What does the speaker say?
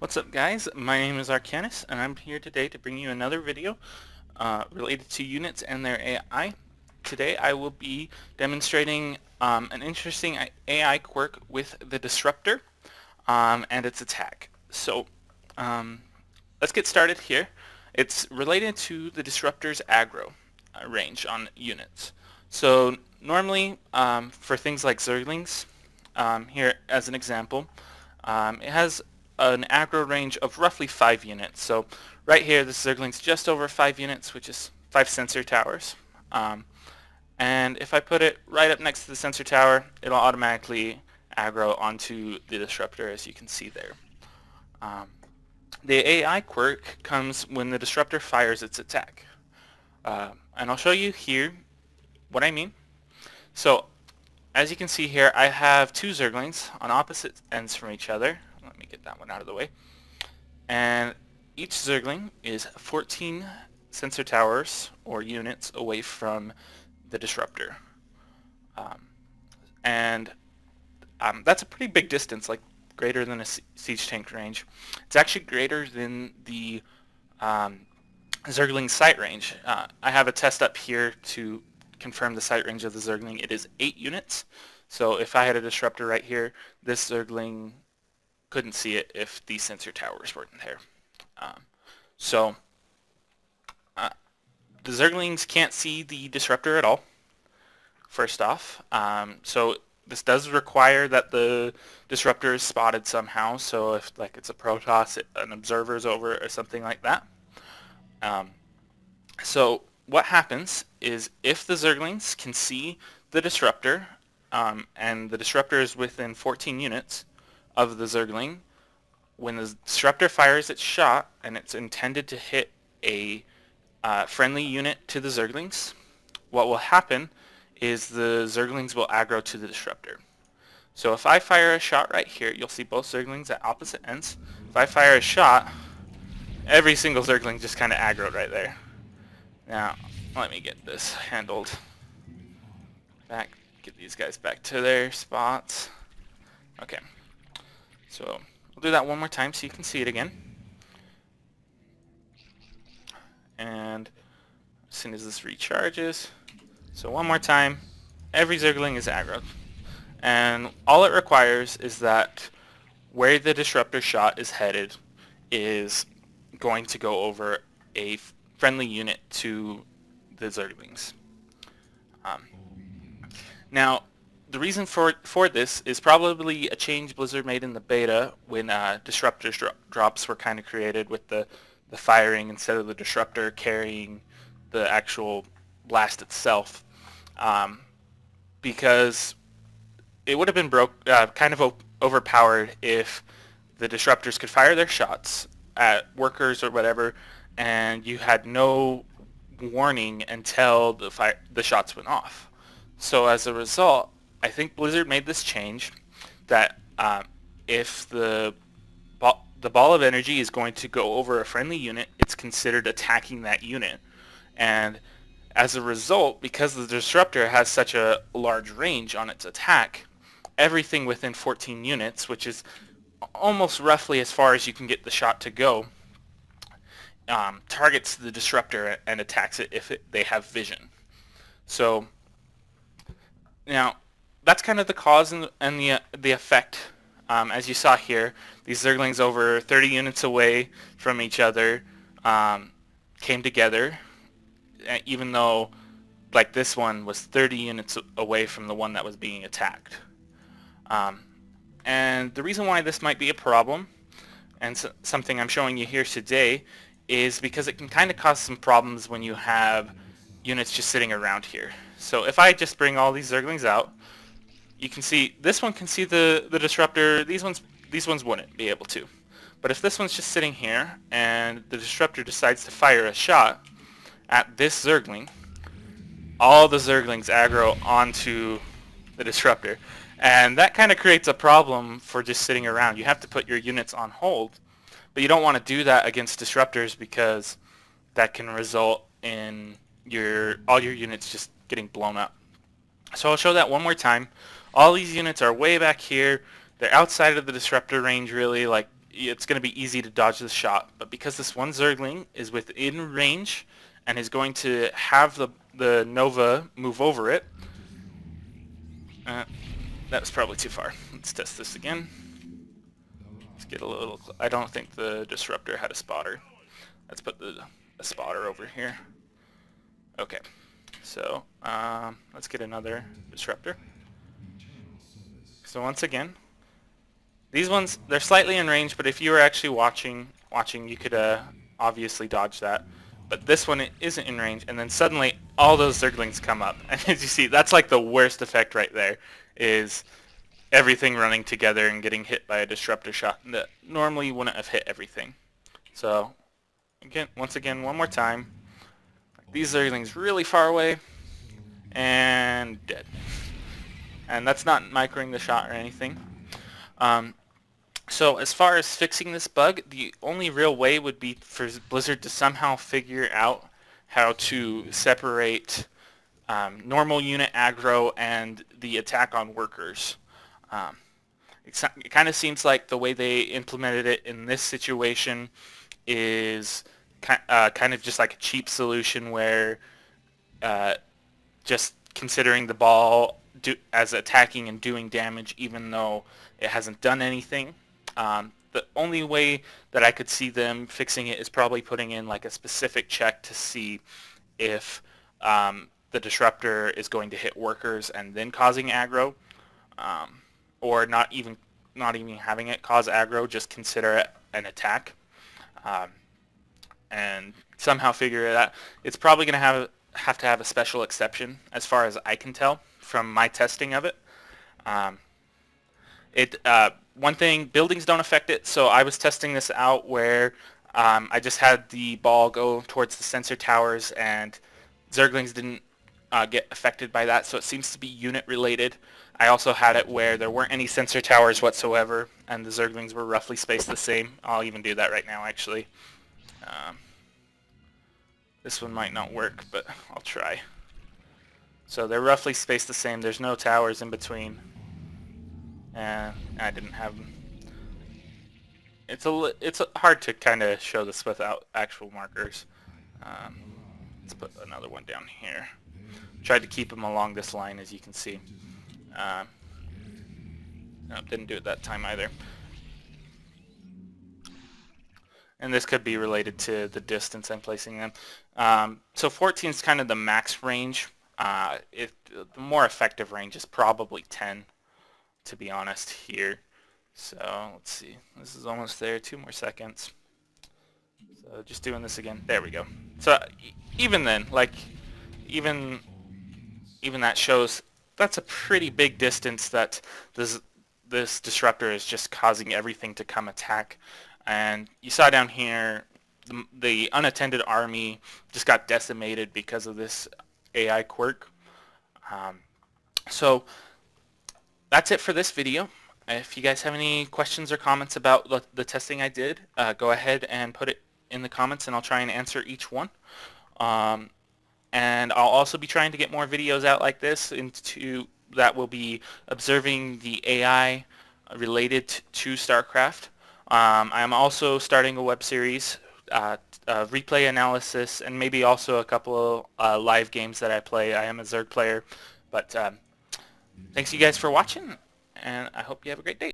What's up, guys? My name is Arcanus, and I'm here today to bring you another video related to units and their AI. Today I will be demonstrating an interesting AI quirk with the Disruptor and its attack. So let's get started here. It's related to the Disruptor's Aggro range on units. So normally for things like Zerglings, here as an example, it has an aggro range of roughly 5 units. So right here, this Zergling's just over 5 units, which is 5 sensor towers. And if I put it right up next to the sensor tower, it'll automatically aggro onto the Disruptor, as you can see there. The AI quirk comes when the Disruptor fires its attack. And I'll show you here what I mean. So as you can see here, I have 2 Zerglings on opposite ends from each other. Let me get that one out of the way. And each Zergling is 14 sensor towers or units away from the Disruptor. And that's a pretty big distance, like greater than a siege tank range. It's actually greater than the Zergling sight range. I have a test up here to confirm the sight range of the Zergling. It is 8 units. So if I had a Disruptor right here, this Zergling couldn't see it if these sensor towers weren't there. So the Zerglings can't see the Disruptor at all, first off. So this does require that the Disruptor is spotted somehow. So if like it's a Protoss, an observer's over or something like that. So what happens is if the Zerglings can see the Disruptor, and the Disruptor is within 14 units of the Zergling, when the Disruptor fires its shot and it's intended to hit a friendly unit to the Zerglings, what will happen is the Zerglings will aggro to the Disruptor. So if I fire a shot right here, you'll see both Zerglings at opposite ends. If I fire a shot, every single Zergling just kind of aggroed right there. Now, let me get this handled. Get these guys back to their spots. Okay. So we'll do that one more time so you can see it again. And as soon as this recharges, so one more time, every Zergling is aggroed. And all it requires is that where the Disruptor shot is headed is going to go over a friendly unit to the Zerglings. Now, the reason for this is probably a change Blizzard made in the beta when Disruptors drops were kind of created with the firing instead of the Disruptor carrying the actual blast itself. Because it would have been kind of overpowered if the Disruptors could fire their shots at workers or whatever, and you had no warning until the shots went off. So as a result, I think Blizzard made this change that if the ball of energy is going to go over a friendly unit, it's considered attacking that unit. And as a result, because the Disruptor has such a large range on its attack, everything within 14 units, which is almost roughly as far as you can get the shot to go, targets the Disruptor and attacks it if they have vision. So now that's kind of the cause and the effect. As you saw here, these Zerglings over 30 units away from each other came together, even though like this one was 30 units away from the one that was being attacked. And the reason why this might be a problem, and something I'm showing you here today, is because it can kind of cause some problems when you have units just sitting around here. So if I just bring all these Zerglings out, you can see this one can see the Disruptor. These ones wouldn't be able to. But if this one's just sitting here and the Disruptor decides to fire a shot at this Zergling, all the Zerglings aggro onto the Disruptor. And that kind of creates a problem for just sitting around. You have to put your units on hold. But you don't want to do that against Disruptors because that can result in all your units just getting blown up. So I'll show that one more time. All these units are way back here. They're outside of the Disruptor range, really. Like it's going to be easy to dodge the shot. But because this one Zergling is within range and is going to have the Nova move over it, that was probably too far. Let's test this again. Let's get a little... I don't think the Disruptor had a spotter. Let's put a spotter over here. Okay, so let's get another Disruptor. So once again, these ones, they're slightly in range, but if you were actually watching, you could obviously dodge that. But this one, it isn't in range, and then suddenly all those Zerglings come up. And as you see, that's like the worst effect right there, is everything running together and getting hit by a Disruptor shot that normally wouldn't have hit everything. So, again, once again, one more time. These Zerglings really far away, and dead. And that's not microing the shot or anything. So as far as fixing this bug, the only real way would be for Blizzard to somehow figure out how to separate normal unit aggro and the attack on workers. It kind of seems like the way they implemented it in this situation is kind of just like a cheap solution where just considering the ball as attacking and doing damage even though it hasn't done anything. The only way that I could see them fixing it is probably putting in like a specific check to see if the Disruptor is going to hit workers and then causing aggro, or not even having it cause aggro, just consider it an attack, and somehow figure it out. It's probably going to have to have a special exception, as far as I can tell from my testing of it. One thing, buildings don't affect it, so I was testing this out where I just had the ball go towards the sensor towers, and Zerglings didn't get affected by that, so it seems to be unit related. I also had it where there weren't any sensor towers whatsoever, and the Zerglings were roughly spaced the same. I'll even do that right now, actually. This one might not work, but I'll try. So they're roughly spaced the same. There's no towers in between. And I didn't have them. It's hard to kind of show this without actual markers. Let's put another one down here. Tried to keep them along this line, as you can see. No, didn't do it that time either. And this could be related to the distance I'm placing them. So 14 is kind of the max range. The more effective range is probably 10, to be honest, here. So let's see. This is almost there. 2 more seconds. So just doing this again. There we go. So even then, like, even that shows that's a pretty big distance that this Disruptor is just causing everything to come attack. And you saw down here, the unattended army just got decimated because of this AI quirk. So that's it for this video. If you guys have any questions or comments about the testing I did, go ahead and put it in the comments and I'll try and answer each one. And I'll also be trying to get more videos out like this that will be observing the AI related to StarCraft. I am also starting a web series, replay analysis, and maybe also a couple of live games that I play. I am a Zerg player. But thanks you guys for watching, and I hope you have a great day.